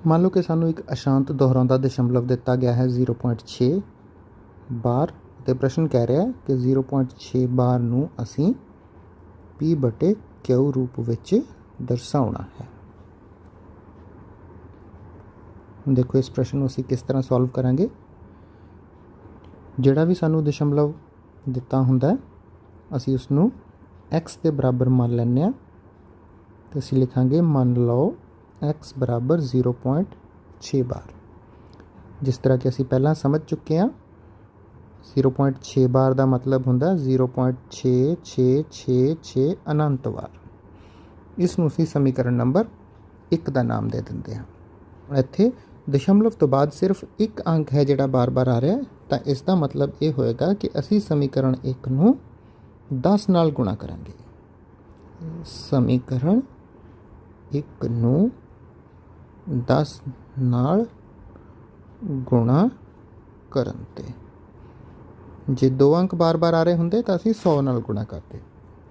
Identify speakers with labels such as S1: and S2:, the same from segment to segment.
S1: मान लो कि सानू एक अशांत दोहराउंदा दशमलव दिता गया है 0.6 बार ते प्रश्न कह रहा है कि 0.6 बार नू असी P बटे क्यू रूप विच दर्शाउणा है। देखो इस प्रश्न को असी किस तरह सॉल्व करांगे। जिहड़ा भी सानू दशमलव दिता हुंदा है असी उसनू x के बराबर मान लैंदे आ तो असी लिखांगे मान लो x बराबर 0.6 बार। जिस तरह कि असी पहला समझ चुके हैं 0.6 बार का मतलब होंदा 0.6666 अनंत बार। इसनू असी समीकरण नंबर 1 का नाम दे देंगे हैं। इत्थे दशमलव तो बाद सिर्फ एक अंक है जिहड़ा बार बार आ रहा है तो इसका मतलब ये होएगा कि असी समीकरण 1 नू 10 नाल गुणा करांगे। समीकरण 1 नू 10 नाल गुणा करन ते जे 2 अंक बार बार आ रहे होंदे तो असी 100 नाल गुणा करते।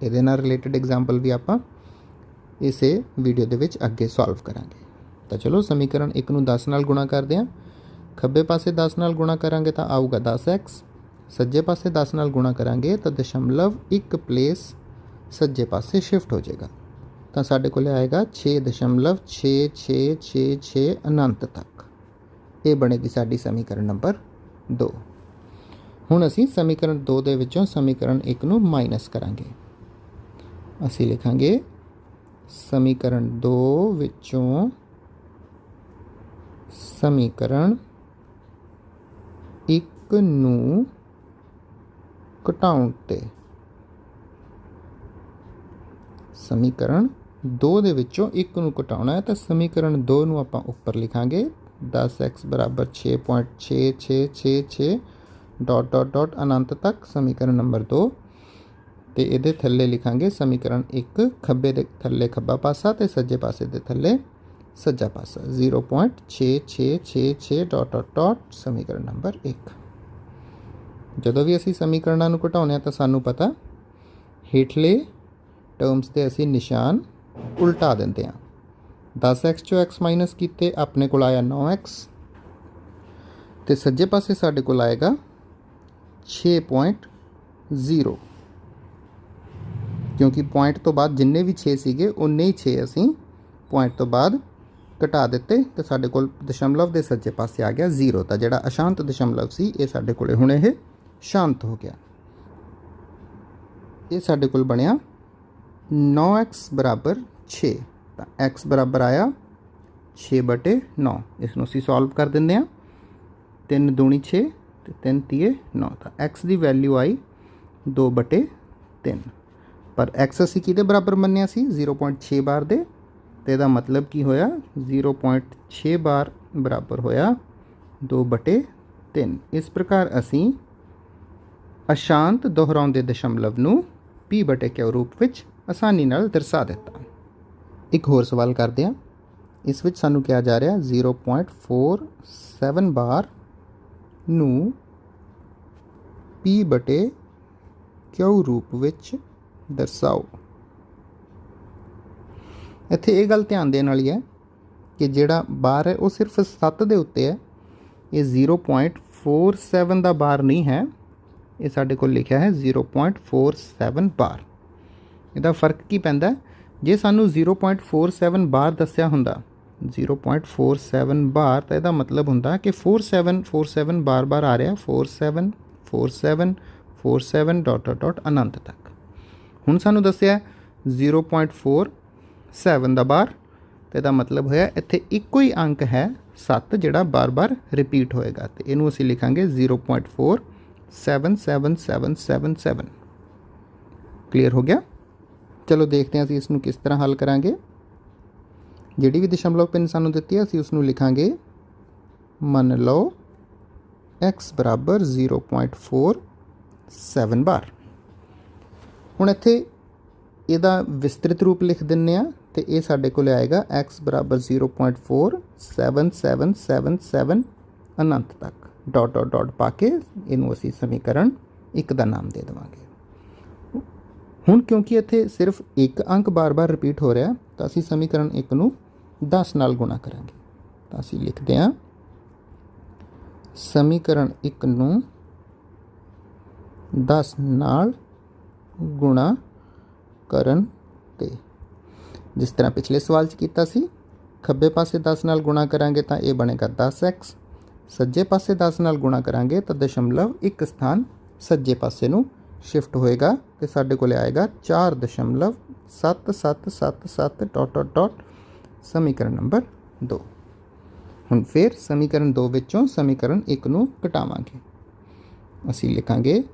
S1: इहदे नाल रिलेटेड एग्जाम्पल भी आपां इसे वीडियो दे विच अगे सॉल्व करांगे। तो चलो समीकरण 1 नू 10 नाल गुणा करते हैं। खब्बे पासे 10 नाल गुणा करांगे तो आऊगा 10x, सज्जे पासे 10 नाल गुणा करांगे तो दशमलव 1 प्लेस सज्जे पासे शिफ्ट हो जाएगा तो साढ़े को आएगा 6.6666 अनंत तक। ये बनेगी साडी समीकरण नंबर 2। हुण असी समीकरण 2 दे विचों समीकरण 1 नू माइनस करांगे। असी लिखांगे समीकरण 2 विचों समीकरण 1 नू घटाउण ते समीकरण 2 दे विचों 1 नू घटाउणा है तो समीकरण 2 नू आपां उपर लिखांगे 10x बराबर 6.6666 डॉट डॉट डॉट अनंत तक समीकरण नंबर 2 ते इहदे थल्ले लिखांगे समीकरण 1 खब्बे दे थल्ले खब्बा पासा ते सज्जे पासे दे थल्ले सज्जा पासा 0.6666 डॉट डॉट डॉट समीकरण नंबर 1। जदों भी असी समीकरणों को घटाउने तो सानू पता हेठले टर्म्स के असी निशान उल्टा देंगे हैं। 10x चो x माइनस किते अपने को आया 9x तो सज्जे पासे साढ़े को आएगा 6.0 क्योंकि पॉइंट तो बाद जिन्ने भी 6 सीगे उन्ने ही 6 असी पॉइंट तो बाद घटा दिते तो साढ़े को दशमलव के सज्जे पासे आ गया 0। तो जिहड़ा अशांत दशमलव सी ये साढ़े कोले हुणे ये शांत हो गया। ये साढ़े कोल बनिया 9x बराबर 6 तो x बराबर आया 6/9। इसनूं असीं सॉल्व कर दिंदे आ 3 दूणी 6 ते 3 तीए 9 तो x की वैल्यू आई 2/3 पर x असीं किहदे बराबर मन्निया सी 0.6 बार दे तो यदा मतलब की होया 0.6 बार बराबर होया 2/3। इस प्रकार असीं अशांत दोहराउंदे दशमलव नू P बटे क्यू रूप विच आसानी नाल दर्शा दिता। एक होर सवाल करते हैं। इस विच सानू कहा जा रहा 0.47 बार नू P बटे क्यू रूप विच दर्शाओ। इत्थे ये गल ध्यान देने वाली है कि जिहड़ा बार है वो सिर्फ 7 दे उत्ते है, ये 0.47 का बार नहीं है। ये साढ़े को लिखा है 0.47 बार। इहदा फर्क की पैंदा जे सानू 0.47 बार दस्या हुंदा 0.47 बार तो यदा मतलब हुंदा कि 4747 बार बार आ रहा 474747 डॉट डॉट डॉट अनंत तक। हुण सानू दस्या 0.47 का बार तो यदा मतलब होया इत्थे इक्को ही अंक है 7 जिहड़ा बार बार रिपीट होएगा तो इनू असीं लिखांगे 0.477777। क्लीयर हो गया। चलो देखते हैं असीं इसनूं किस तरह हल करांगे। जिहड़ी भी दशमलव पिन सानू दित्ती है असीं उसनूं लिखांगे मन लो x बराबर 0.47 बार। हुण इत्थे इहदा विस्तृत रूप लिख दिंने आ तो ये साढ़े को आएगा x बराबर 0.477777 अनंत तक डॉट डॉट डॉट पा के इनू असी समीकरण 1 का नाम दे देवांगे। हुण क्योंकि इत्थे सिर्फ एक अंक बार बार रिपीट हो रहा तो असी समीकरण 1 नू 10 नाल गुणा करांगे ਤਾਂ ਅਸੀਂ ਲਿਖਦੇ ਹਾਂ ਸਮੀਕਰਨ 1 ਨੂੰ 10 ਨਾਲ गुणा करन ते। जिस तरह पिछले सवाल च कीता सी, खब्बे पासे 10 नाल गुणा करांगे तो ये बनेगा 10x, सज्जे पासे 10 नाल गुणा करांगे तो दशमलव एक स्थान सज्जे पासे नूं शिफ्ट होएगा तो साडे कोले आएगा 4.7777 डॉट डॉट डॉट समीकरण नंबर 2। हुण फिर समीकरण 2 विचों समीकरण 1 नूं घटावांगे। असीं लिखांगे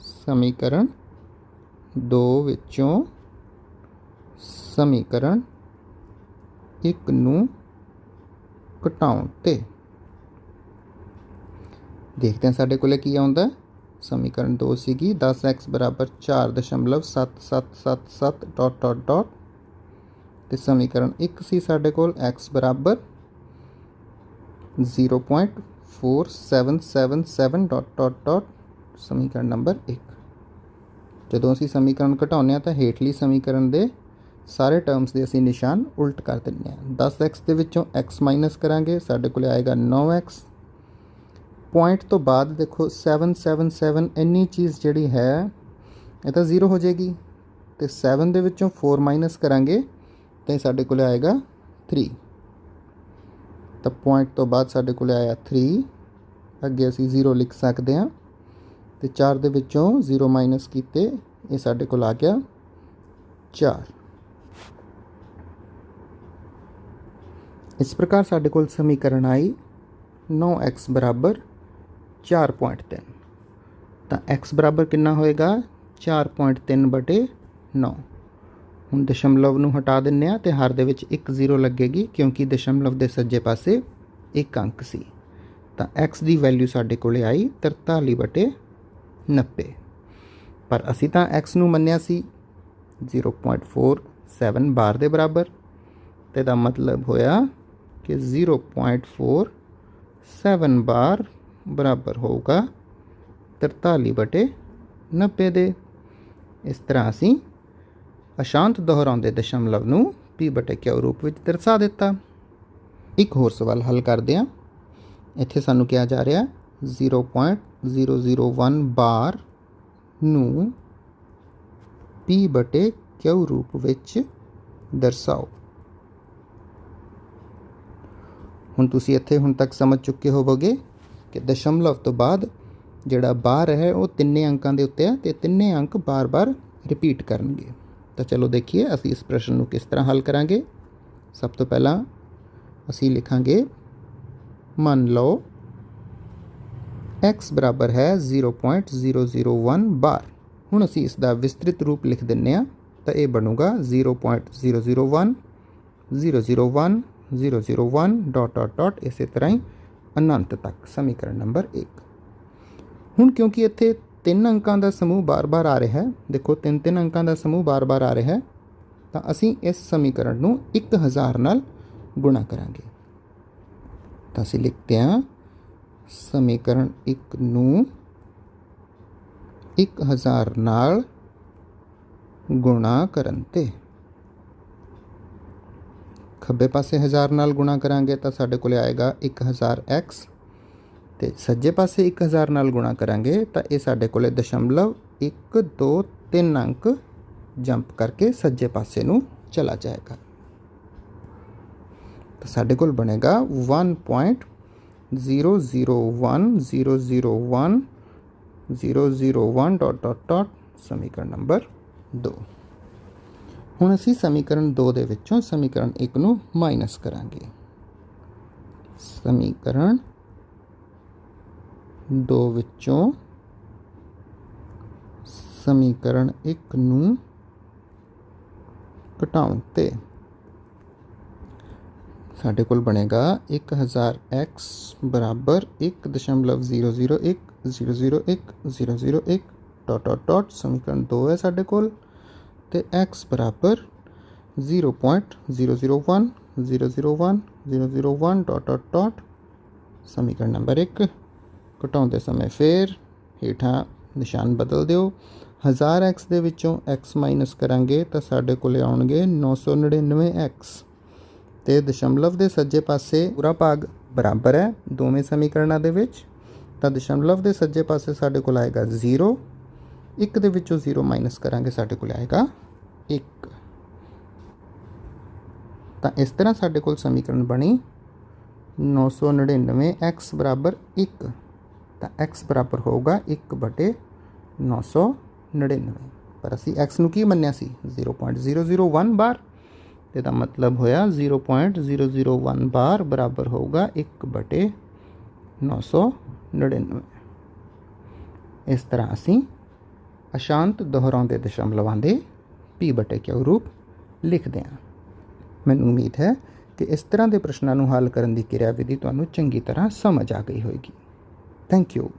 S1: समीकरण 2 विचों समीकरण 1 नूं घटाउण ते। देखते हैं साडे कोले की आउंदा। समीकरण 2 सीगी 10x बराबर 4.7777 डॉट डॉट डॉट ते समीकरण 1 सी साडे कोल x बराबर 0.4777 डॉट डॉट डॉट समीकरण नंबर 1। ਜਦੋਂ ਅਸੀਂ ਸਮੀਕਰਨ ਘਟਾਉਂਦੇ ਹਾਂ ਤਾਂ ਹੇਠਲੀ ਸਮੀਕਰਨ ਦੇ ਸਾਰੇ ਟਰਮਸ ਦੇ ਅਸੀਂ ਨਿਸ਼ਾਨ ਉਲਟ ਕਰ ਦਿੰਦੇ ਹਾਂ। 10x ਦੇ ਵਿੱਚੋਂ x ਮਾਈਨਸ ਕਰਾਂਗੇ, ਸਾਡੇ ਕੋਲ ਆਏਗਾ 9x। ਪੁਆਇੰਟ ਤੋਂ ਬਾਅਦ ਦੇਖੋ 777 ਇੰਨੀ ਚੀਜ਼ ਜਿਹੜੀ ਹੈ ਇਹ ਤਾਂ 0 ਹੋ ਜਾਏਗੀ ਤੇ 7 ਦੇ ਵਿੱਚੋਂ 4 ਮਾਈਨਸ ਕਰਾਂਗੇ ਤਾਂ ਸਾਡੇ ਕੋਲ ਆਏਗਾ 3। ਤਾਂ ਪੁਆਇੰਟ ਤੋਂ ਬਾਅਦ ਸਾਡੇ ਕੋਲ ਆਇਆ 3, ਅੱਗੇ ਅਸੀਂ 0 ਲਿਖ ਸਕਦੇ ਹਾਂ ਤੇ 4 ਦੇ ਵਿੱਚੋਂ 0 ਮਾਈਨਸ ਕੀਤੇ ਇਹ ਸਾਡੇ ਕੋਲ ਆ ਗਿਆ 4। इस प्रकार साढ़े कोल समीकरण आई 9x बराबर 4.3। तो x बराबर कितना होएगा 4.3 बटे 9। हुण दशमलव नूं हटा दिंदे आ ते हर दे विच 1 0 लगेगी क्योंकि दशमलव दे सज्जे पासे 1 अंक सी। तो x की वैल्यू साढ़े कोले आई 43 बटे 90। पर असी तो x नूं मन्निया सी 0.47 बार दे बराबर, ते दा मतलब होया कि 0.47 बार बराबर होगा 43 बटे 90 दे। इस तरह असी अशांत दोहराउंदे दशमलव नूं p बटे q रूप विच दर्शा दिता। एक होर सवाल हल करदे हां। इत्थे सानूं कहा जा रहा 0.001 बार नूं p बटे q रूप विच दर्शाओ। ਹੁਣ ਤੁਸੀਂ ਇੱਥੇ ਹੁਣ ਤੱਕ ਸਮਝ ਚੁੱਕੇ ਹੋਵੋਗੇ ਕਿ ਦਸ਼ਮਲਵ ਤੋਂ ਬਾਅਦ ਜਿਹੜਾ ਬਾਰ ਹੈ ਉਹ ਤਿੰਨੇ ਅੰਕਾਂ ਦੇ ਉੱਤੇ ਹੈ ਤੇ ਤਿੰਨੇ ਅੰਕ ਬਾਰ-ਬਾਰ ਰਿਪੀਟ ਕਰਨਗੇ। ਤਾਂ ਚਲੋ ਦੇਖੀਏ ਅਸੀਂ ਇਸ ਪ੍ਰਸ਼ਨ ਨੂੰ ਕਿਸ ਤਰ੍ਹਾਂ ਹੱਲ ਕਰਾਂਗੇ। ਸਭ ਤੋਂ ਪਹਿਲਾਂ ਅਸੀਂ ਲਿਖਾਂਗੇ ਮੰਨ ਲਓ x ਬਰਾਬਰ ਹੈ 0.001 ਬਾਰ। ਹੁਣ ਅਸੀਂ ਇਸ ਦਾ ਵਿਸਤ੍ਰਿਤ ਰੂਪ ਲਿਖ ਦਿੰਨੇ ਆ ਤਾਂ ਇਹ ਬਣੂਗਾ 0.001 001 001 डॉट डॉट डॉट इस तरह ही अनंत तक समीकरण नंबर 1। हुण क्योंकि इत्थे 3 अंकों का समूह बार बार आ रहा है, देखो 3 अंकों का समूह बार बार आ रहा है, तो असी इस समीकरण नूं 1000 नाल गुणा करांगे। तो असी लिखते हैं समीकरण 1 नूं 1000 नाल गुणा करन ते खब्बे पासे 1000 नाल गुणा करांगे तो साडे कोले आएगा 1000x ते सज्जे पासे 1000 नाल गुणा करांगे तो ये साडे कोले दशमलव 1 2 3 अंक जंप करके सज्जे पासे नूं चला जाएगा। तो साडे कोल बनेगा 1.001 डॉट डॉट डॉट समीकरण नंबर 2। ਹੁਣ ਅਸੀਂ समीकरण 2 ਦੇ ਵਿੱਚੋਂ समीकरण 1 ਨੂੰ ਮਾਈਨਸ ਕਰਾਂਗੇ। समीकरण 2 ਵਿੱਚੋਂ समीकरण 1 ਨੂੰ ਘਟਾਉਣ ਤੇ ਸਾਡੇ ਕੋਲ ਬਣੇਗਾ 1000x ਬਰਾबर 1.001 001 001 डॉट डॉट डॉट समीकरण 2 है साडे कोल ते x बराबर 0.001 001 001 डॉट डॉट डॉट समीकरण नंबर 1। घटाउंदे समय फिर हेठां निशान बदल दिओ। 1000x दे विचों x माइनस करांगे तो साडे कोले आउणगे 999x ਤੇ ਦਸ਼ਮਲਵ ਦੇ ਸੱਜੇ ਪਾਸੇ ਪੂਰਾ ਭਾਗ ਬਰਾਬਰ ਹੈ ਦੋਵੇਂ ਸਮੀਕਰਨਾਂ ਦੇ ਵਿੱਚ, ਤਾਂ ਦਸ਼ਮਲਵ ਦੇ ਸੱਜੇ ਪਾਸੇ ਸਾਡੇ ਕੋਲ ਆਏਗਾ 0, 1 ਦੇ ਵਿੱਚੋਂ 0 ਮਾਈਨਸ ਕਰਾਂਗੇ ਸਾਡੇ ਕੋਲ ਆਏਗਾ 1। ਤਾਂ ਇਸ ਤਰ੍ਹਾਂ ਸਾਡੇ ਕੋਲ ਸਮੀਕਰਨ ਬਣੀ 999 x ਬਰਾਬਰ 1, ਤਾਂ x ਬਰਾਬਰ ਹੋਊਗਾ 1/999, ਪਰ ਅਸੀਂ x ਨੂੰ ਕੀ ਮੰਨਿਆ ਸੀ 0.001 ਬਾਰ, ਤੇ ਦਾ ਮਤਲਬ ਹੋਇਆ 0.001 ਬਾਰ ਬਰਾਬਰ ਹੋਊਗਾ 1/999। ਇਸ ਤਰ੍ਹਾਂ ਅਸੀਂ ਅਸ਼ਾਂਤ ਦੁਹਰਾਉਂਦੇ ਦਸ਼ਮਲਵਾਂ ਦੇ p/q ਰੂਪ ਲਿਖਦੇ ਹਾਂ। ਮੈਨੂੰ ਉਮੀਦ ਹੈ ਕਿ ਇਸ ਤਰ੍ਹਾਂ ਦੇ ਪ੍ਰਸ਼ਨਾਂ ਨੂੰ ਹੱਲ ਕਰਨ ਦੀ ਕਿਰਿਆ ਵਿਧੀ ਤੁਹਾਨੂੰ ਚੰਗੀ ਤਰ੍ਹਾਂ ਸਮਝ ਆ ਗਈ ਹੋਵੇਗੀ। Thank you.